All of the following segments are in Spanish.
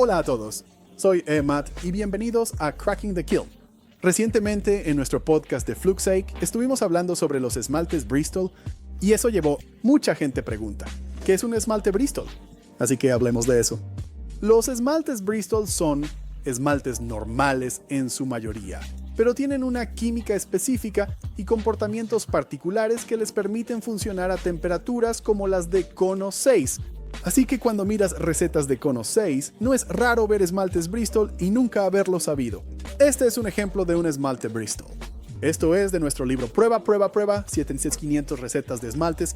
Hola a todos, soy Matt y bienvenidos a Cracking the Kiln. Recientemente en nuestro podcast de Fluxake estuvimos hablando sobre los esmaltes Bristol y eso llevó mucha gente pregunta, ¿qué es un esmalte Bristol? Así que hablemos de eso. Los esmaltes Bristol son esmaltes normales en su mayoría, pero tienen una química específica y comportamientos particulares que les permiten funcionar a temperaturas como las de cono 6. Así que cuando miras recetas de cono 6, no es raro ver esmaltes Bristol y nunca haberlo sabido. Este es un ejemplo de un esmalte Bristol. Esto es de nuestro libro Prueba, 76500 recetas de esmaltes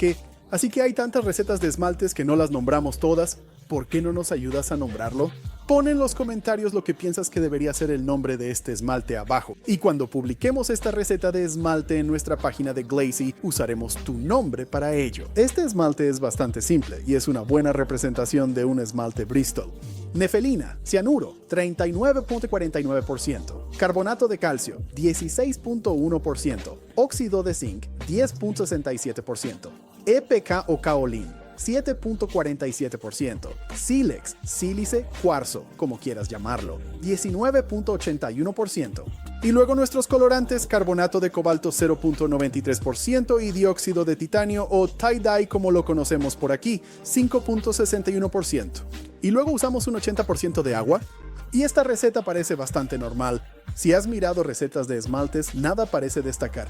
así que hay tantas recetas de esmaltes que no las nombramos todas. ¿Por qué no nos ayudas a nombrarlo? Pon en los comentarios lo que piensas que debería ser el nombre de este esmalte abajo. Y cuando publiquemos esta receta de esmalte en nuestra página de Glazy, usaremos tu nombre para ello. Este esmalte es bastante simple y es una buena representación de un esmalte Bristol. Nefelina, cianuro, 39.49%. Carbonato de calcio, 16.1%. Óxido de zinc, 10.67%. EPK o kaolín, 7.47%. Sílex, sílice, cuarzo, como quieras llamarlo, 19.81%. Y luego nuestros colorantes, carbonato de cobalto 0.93% y dióxido de titanio o tie-dye como lo conocemos por aquí, 5.61%. Y luego usamos un 80% de agua. Y esta receta parece bastante normal. Si has mirado recetas de esmaltes, nada parece destacar.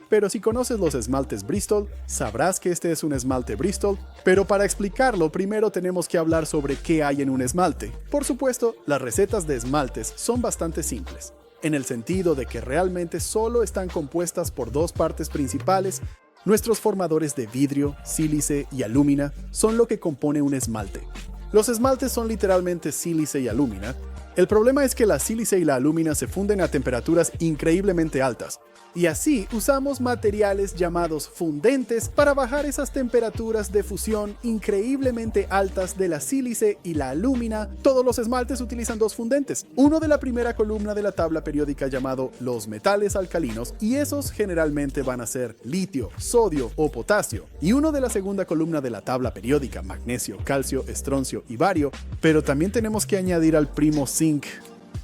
Pero si conoces los esmaltes Bristol, sabrás que este es un esmalte Bristol, pero para explicarlo primero tenemos que hablar sobre qué hay en un esmalte. Por supuesto, las recetas de esmaltes son bastante simples, en el sentido de que realmente solo están compuestas por dos partes principales. Nuestros formadores de vidrio, sílice y alúmina son lo que compone un esmalte. Los esmaltes son literalmente sílice y alúmina. El problema es que la sílice y la alúmina se funden a temperaturas increíblemente altas. Y así usamos materiales llamados fundentes para bajar esas temperaturas de fusión increíblemente altas de la sílice y la alúmina. Todos los esmaltes utilizan dos fundentes. Uno de la primera columna de la tabla periódica llamado los metales alcalinos, y esos generalmente van a ser litio, sodio o potasio. Y uno de la segunda columna de la tabla periódica, magnesio, calcio, estroncio y bario. Pero también tenemos que añadir al primo zinc.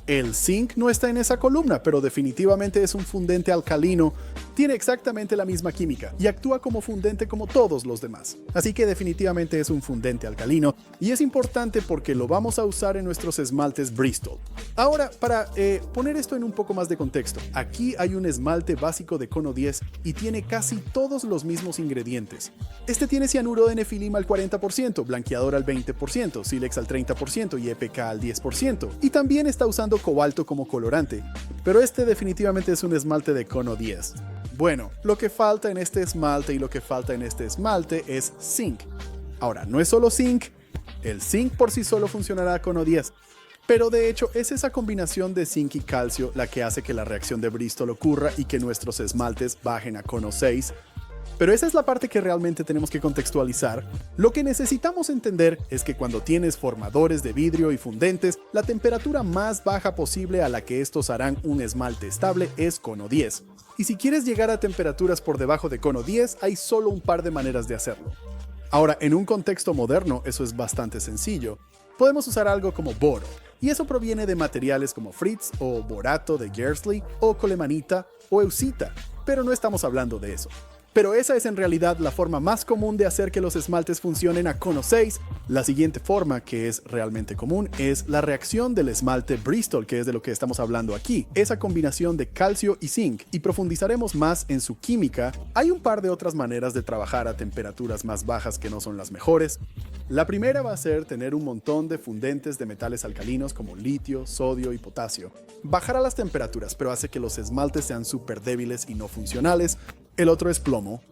El zinc no está en esa columna, pero definitivamente es un fundente alcalino. Tiene exactamente la misma química y actúa como fundente como todos los demás. Así que definitivamente es un fundente alcalino y es importante porque lo vamos a usar en nuestros esmaltes Bristol. Ahora, para poner esto en un poco más de contexto, aquí hay un esmalte básico de cono 10 y tiene casi todos los mismos ingredientes. Este tiene cianuro de nefilima al 40%, blanqueador al 20%, sílex al 30% y EPK al 10%. Y también está usando cobalto como colorante, pero este definitivamente es un esmalte de cono 10. Bueno, lo que falta en este esmalte y lo que falta en este esmalte es zinc. Ahora, no es solo zinc, el zinc por sí solo funcionará a cono 10, pero de hecho es esa combinación de zinc y calcio la que hace que la reacción de Bristol ocurra y que nuestros esmaltes bajen a cono 6. Pero esa es la parte que realmente tenemos que contextualizar. Lo que necesitamos entender es que cuando tienes formadores de vidrio y fundentes, la temperatura más baja posible a la que estos harán un esmalte estable es cono 10. Y si quieres llegar a temperaturas por debajo de cono 10, hay solo un par de maneras de hacerlo. Ahora, en un contexto moderno, eso es bastante sencillo. Podemos usar algo como boro, y eso proviene de materiales como fritz o borato de Gersley, o colemanita o eusita, pero no estamos hablando de eso. Pero esa es en realidad la forma más común de hacer que los esmaltes funcionen a cono 6. La siguiente forma, que es realmente común, es la reacción del esmalte Bristol, que es de lo que estamos hablando aquí. Esa combinación de calcio y zinc, y profundizaremos más en su química. Hay un par de otras maneras de trabajar a temperaturas más bajas que no son las mejores. La primera va a ser tener un montón de fundentes de metales alcalinos como litio, sodio y potasio. Bajará las temperaturas, pero hace que los esmaltes sean súper débiles y no funcionales. El otro es plomo.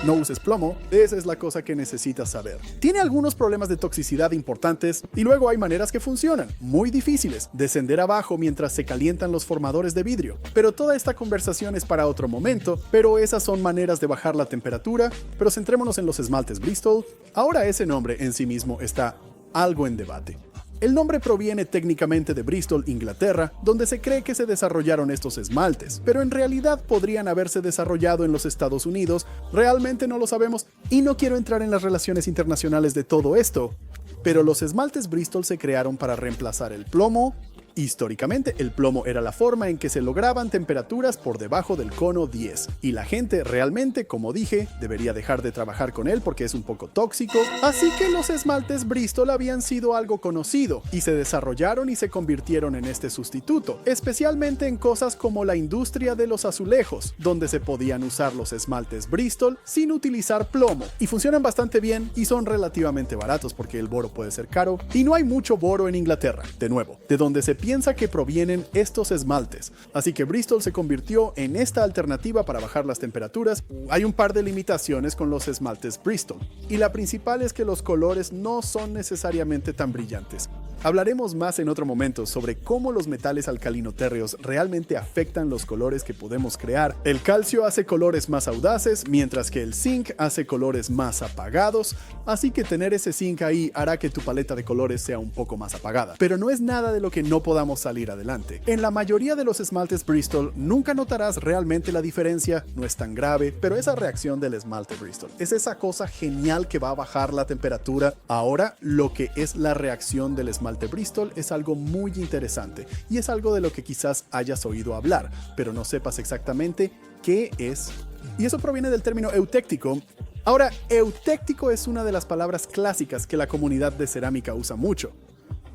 No uses plomo, esa es la cosa que necesitas saber. Tiene algunos problemas de toxicidad importantes y luego hay maneras que funcionan, muy difíciles, descender abajo mientras se calientan los formadores de vidrio. Pero toda esta conversación es para otro momento, pero esas son maneras de bajar la temperatura, pero centrémonos en los esmaltes Bristol. Ahora ese nombre en sí mismo está algo en debate. El nombre proviene técnicamente de Bristol, Inglaterra, donde se cree que se desarrollaron estos esmaltes, pero en realidad podrían haberse desarrollado en los Estados Unidos, realmente no lo sabemos, y no quiero entrar en las relaciones internacionales de todo esto, Pero los esmaltes Bristol se crearon para reemplazar el plomo. Históricamente, el plomo era la forma en que se lograban temperaturas por debajo del cono 10, y la gente realmente, como dije, debería dejar de trabajar con él porque es un poco tóxico, así que los esmaltes Bristol habían sido algo conocido, y se desarrollaron y se convirtieron en este sustituto, especialmente en cosas como la industria de los azulejos, donde se podían usar los esmaltes Bristol sin utilizar plomo, y funcionan bastante bien y son relativamente baratos porque el boro puede ser caro, y no hay mucho boro en Inglaterra, de nuevo, de donde se piensa que provienen estos esmaltes, así que Bristol se convirtió en esta alternativa para bajar las temperaturas. Hay un par de limitaciones con los esmaltes Bristol, y la principal es que los colores no son necesariamente tan brillantes. Hablaremos más en otro momento sobre cómo los metales alcalinotérreos realmente afectan los colores que podemos crear. El calcio hace colores más audaces, mientras que el zinc hace colores más apagados, así que tener ese zinc ahí hará que tu paleta de colores sea un poco más apagada. Pero no es nada de lo que no podamos salir adelante. En la mayoría de los esmaltes Bristol nunca notarás realmente la diferencia, no es tan grave, pero esa reacción del esmalte Bristol es esa cosa genial que va a bajar la temperatura. Ahora, lo que es la reacción del esmalte Bristol es algo muy interesante y es algo de lo que quizás hayas oído hablar, pero no sepas exactamente qué es. Y eso proviene del término eutéctico. Ahora, eutéctico es una de las palabras clásicas que la comunidad de cerámica usa mucho,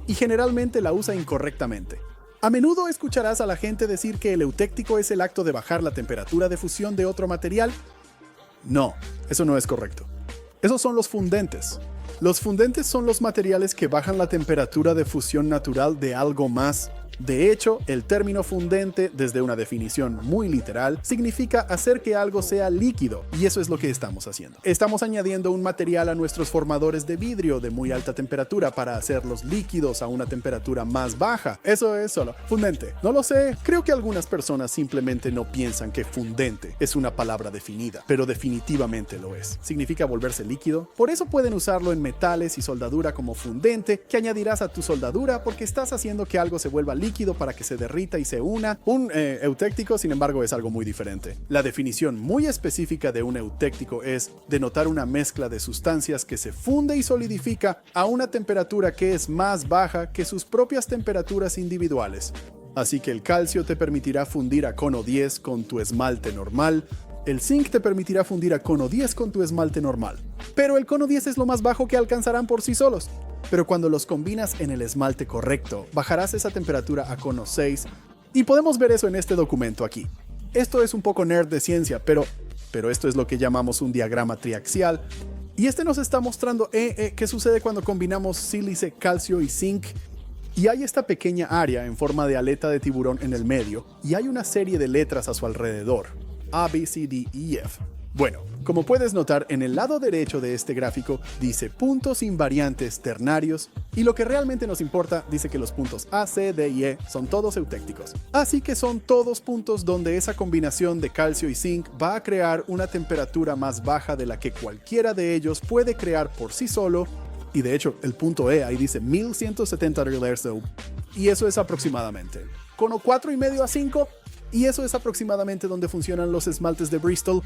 y generalmente la usa incorrectamente. A menudo escucharás a la gente decir que el eutéctico es el acto de bajar la temperatura de fusión de otro material. No, eso no es correcto. Esos son los fundentes. Los fundentes son los materiales que bajan la temperatura de fusión natural de algo más. De hecho, el término fundente, desde una definición muy literal, significa hacer que algo sea líquido, y eso es lo que estamos haciendo. Estamos añadiendo un material a nuestros formadores de vidrio de muy alta temperatura para hacerlos líquidos a una temperatura más baja. Eso es solo fundente. No lo sé, creo que algunas personas simplemente no piensan que fundente es una palabra definida, pero definitivamente lo es. Significa volverse líquido. Por eso pueden usarlo en metales y soldadura como fundente, que añadirás a tu soldadura porque estás haciendo que algo se vuelva líquido para que se derrita y se una. Un eutéctico, sin embargo, es algo muy diferente. La definición muy específica de un eutéctico es denotar una mezcla de sustancias que se funde y solidifica a una temperatura que es más baja que sus propias temperaturas individuales. Así que el calcio te permitirá fundir a cono 10 con tu esmalte normal. El zinc te permitirá fundir a cono 10 con tu esmalte normal. Pero el cono 10 es lo más bajo que alcanzarán por sí solos. Pero cuando los combinas en el esmalte correcto, bajarás esa temperatura a cono 6, y podemos ver eso en este documento aquí. Esto es un poco nerd de ciencia, pero esto es lo que llamamos un diagrama triaxial, y este nos está mostrando qué sucede cuando combinamos sílice, calcio y zinc, y hay esta pequeña área en forma de aleta de tiburón en el medio, y hay una serie de letras a su alrededor, A, B, C, D, E, F. Bueno, como puedes notar, en el lado derecho de este gráfico dice puntos invariantes ternarios, y lo que realmente nos importa dice que los puntos A, C, D y E son todos eutécticos. Así que son todos puntos donde esa combinación de calcio y zinc va a crear una temperatura más baja de la que cualquiera de ellos puede crear por sí solo, y de hecho el punto E ahí dice 1170 degrees, y eso es aproximadamente cono 4,5 a 5, y eso es aproximadamente donde funcionan los esmaltes de Bristol,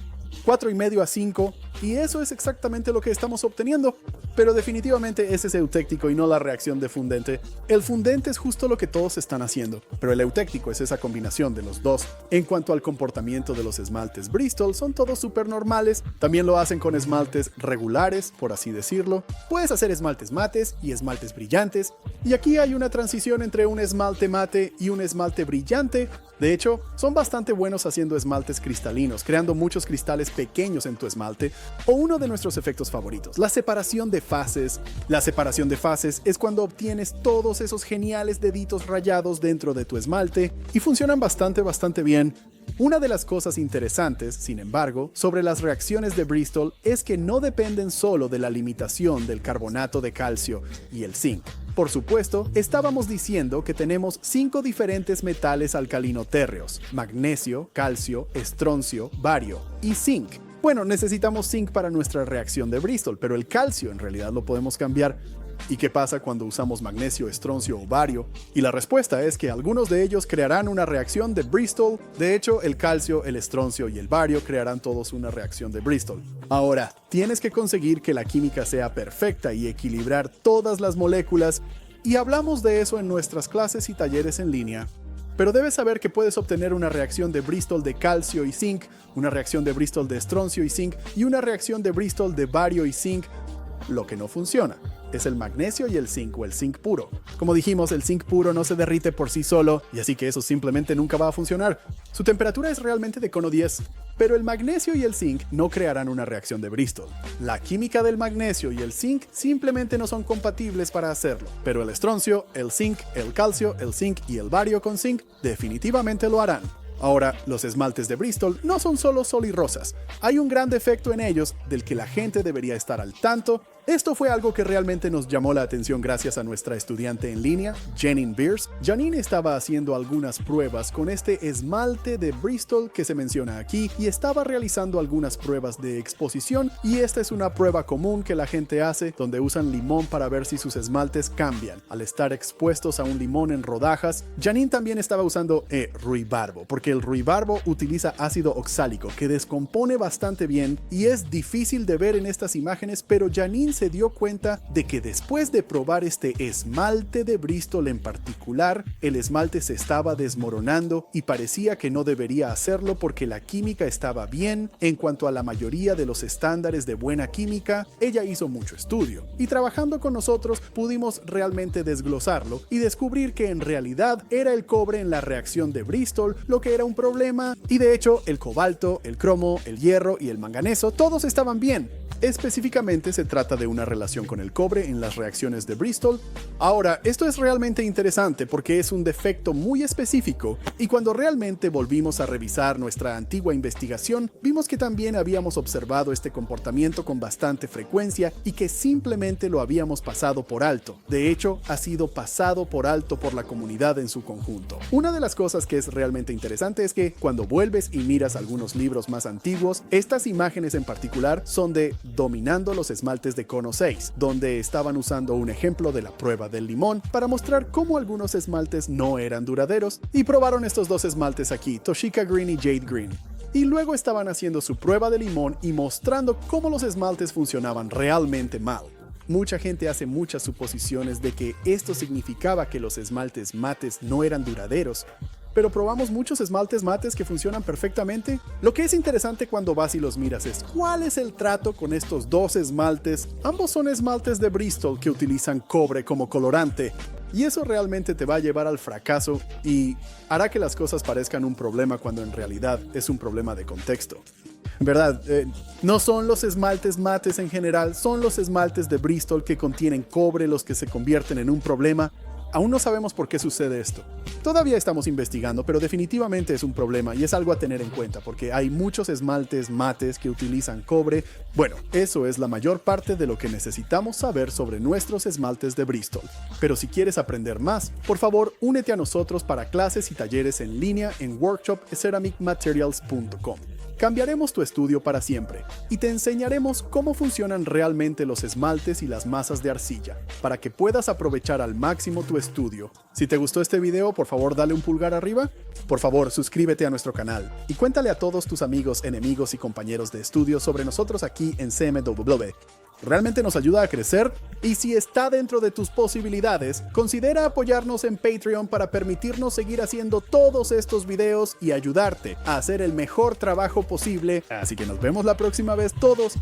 4,5 a 5, y eso es exactamente lo que estamos obteniendo. Pero definitivamente ese es eutéctico y no la reacción de fundente. El fundente es justo lo que todos están haciendo, pero el eutéctico es esa combinación de los dos. En cuanto al comportamiento de los esmaltes Bristol, son todos súper normales. También lo hacen con esmaltes regulares, por así decirlo. Puedes hacer esmaltes mates y esmaltes brillantes, y aquí hay una transición entre un esmalte mate y un esmalte brillante. De hecho, son bastante buenos haciendo esmaltes cristalinos, creando muchos cristales pequeños en tu esmalte, o uno de nuestros efectos favoritos, la separación de fases. La separación de fases es cuando obtienes todos esos geniales deditos rayados dentro de tu esmalte, y funcionan bastante bien. Una de las cosas interesantes, sin embargo, sobre las reacciones de Bristol es que no dependen solo de la limitación del carbonato de calcio y el zinc. Por supuesto, estábamos diciendo que tenemos 5 diferentes metales alcalinotérreos: magnesio, calcio, estroncio, bario y zinc. Bueno, necesitamos zinc para nuestra reacción de Bristol, pero el calcio en realidad lo podemos cambiar ¿Y qué pasa cuando usamos magnesio, estroncio o bario? Y la respuesta es que algunos de ellos crearán una reacción de Bristol. De hecho, el calcio, el estroncio y el bario crearán todos una reacción de Bristol. Ahora, tienes que conseguir que la química sea perfecta y equilibrar todas las moléculas, y hablamos de eso en nuestras clases y talleres en línea. Pero debes saber que puedes obtener una reacción de Bristol de calcio y zinc, una reacción de Bristol de estroncio y zinc y una reacción de Bristol de bario y zinc. Lo que no funciona es el magnesio y el zinc o el zinc puro. Como dijimos, el zinc puro no se derrite por sí solo, y así que eso simplemente nunca va a funcionar. Su temperatura es realmente de cono 10, pero el magnesio y el zinc no crearán una reacción de Bristol. La química del magnesio y el zinc simplemente no son compatibles para hacerlo, pero el estroncio, el zinc, el calcio, el zinc y el bario con zinc definitivamente lo harán. Ahora, los esmaltes de Bristol no son solo sol y rosas. Hay un gran defecto en ellos del que la gente debería estar al tanto. Esto fue algo que realmente nos llamó la atención gracias a nuestra estudiante en línea, Janine Beers. Janine estaba haciendo algunas pruebas con este esmalte de Bristol que se menciona aquí y estaba realizando algunas pruebas de exposición, y esta es una prueba común que la gente hace donde usan limón para ver si sus esmaltes cambian. Al estar expuestos a un limón en rodajas, Janine también estaba usando ruibarbo, porque el ruibarbo utiliza ácido oxálico que descompone bastante bien y es difícil de ver en estas imágenes, pero Janine se dio cuenta de que después de probar este esmalte de Bristol en particular, el esmalte se estaba desmoronando y parecía que no debería hacerlo porque la química estaba bien en cuanto a la mayoría de los estándares de buena química. Ella hizo mucho estudio y trabajando con nosotros pudimos realmente desglosarlo y descubrir que en realidad era el cobre en la reacción de Bristol lo que era un problema, y de hecho el cobalto, el cromo, el hierro y el manganeso todos estaban bien. Específicamente se trata de una relación con el cobre en las reacciones de Bristol. Ahora, esto es realmente interesante porque es un defecto muy específico, y cuando realmente volvimos a revisar nuestra antigua investigación, vimos que también habíamos observado este comportamiento con bastante frecuencia y que simplemente lo habíamos pasado por alto. De hecho, ha sido pasado por alto por la comunidad en su conjunto. Una de las cosas que es realmente interesante es que cuando vuelves y miras algunos libros más antiguos, estas imágenes en particular son de Dominando los esmaltes de cono 6, donde estaban usando un ejemplo de la prueba del limón para mostrar cómo algunos esmaltes no eran duraderos, y probaron estos dos esmaltes aquí, Toshika Green y Jade Green. Y luego estaban haciendo su prueba de limón y mostrando cómo los esmaltes funcionaban realmente mal. Mucha gente hace muchas suposiciones de que esto significaba que los esmaltes mates no eran duraderos, pero probamos muchos esmaltes mates que funcionan perfectamente. Lo que es interesante cuando vas y los miras es cuál es el trato con estos dos esmaltes. Ambos son esmaltes de Bristol que utilizan cobre como colorante, y eso realmente te va a llevar al fracaso y hará que las cosas parezcan un problema cuando en realidad es un problema de contexto. ¿Verdad? No son los esmaltes mates en general, son los esmaltes de Bristol que contienen cobre los que se convierten en un problema. Aún no sabemos por qué sucede esto. Todavía estamos investigando, pero definitivamente es un problema y es algo a tener en cuenta porque hay muchos esmaltes mates que utilizan cobre. Bueno, eso es la mayor parte de lo que necesitamos saber sobre nuestros esmaltes de Bristol. Pero si quieres aprender más, por favor, únete a nosotros para clases y talleres en línea en workshopceramicmaterials.com. Cambiaremos tu estudio para siempre y te enseñaremos cómo funcionan realmente los esmaltes y las masas de arcilla, para que puedas aprovechar al máximo tu estudio. Si te gustó este video, por favor dale un pulgar arriba, por favor suscríbete a nuestro canal y cuéntale a todos tus amigos, enemigos y compañeros de estudio sobre nosotros aquí en CMW. Realmente nos ayuda a crecer, y si está dentro de tus posibilidades, considera apoyarnos en Patreon para permitirnos seguir haciendo todos estos videos y ayudarte a hacer el mejor trabajo posible. Así que nos vemos la próxima vez todos